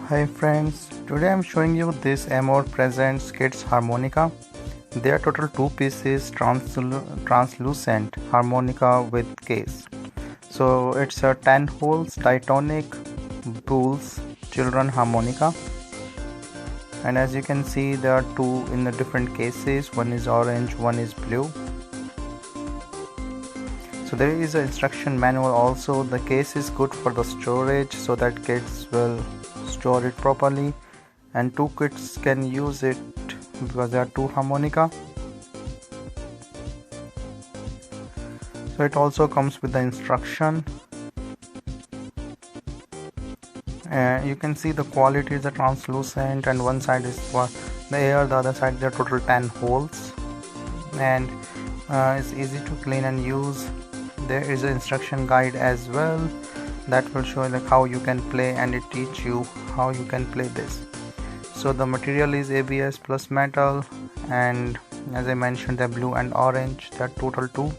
Hi friends, today I'm showing you this Amor Presents Kids Harmonica. There are total two pieces, translucent harmonica with case. So it's a 10 holes Titanic Bulls children harmonica. And as you can see, there are two in the different cases. One is orange, one is blue. So there is an instruction manual also. The case is good for the storage so that kids will store it properly, and two kids can use it because there are two harmonica. So it also comes with the instruction. You can see the quality is a translucent, and one side is for the air, the other side there are total 10 holes, and it's easy to clean and use. There is an instruction guide as well that will show like how you can play, and it teach you how you can play this. So the material is ABS plus metal, and as I mentioned, the blue and orange, that total two.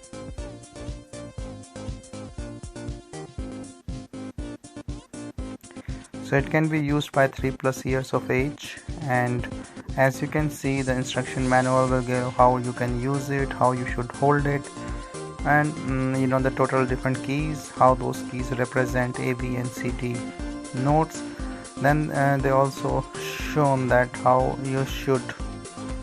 So it can be used by 3+ years of age, and as you can see, the instruction manual will give how you can use it, how you should hold it, and the total different keys, how those keys represent A, B and C, D notes. Then they also shown that how you should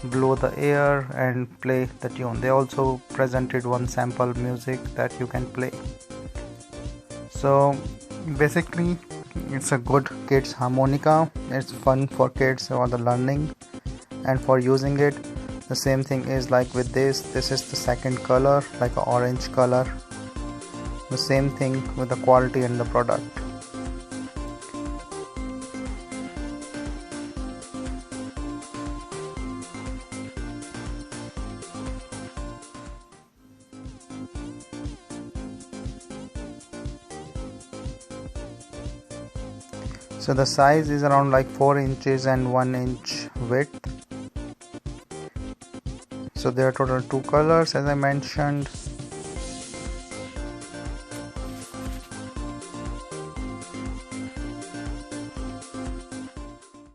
blow the air and play the tune. They also presented one sample music that you can play. So basically it's a good kids harmonica. It's fun for kids for the learning and for using it. The same thing is like with this is the second color, like an orange color. The same thing with the quality and the product. So the size is around like 4 inches and 1 inch width. So there are total two colors as I mentioned.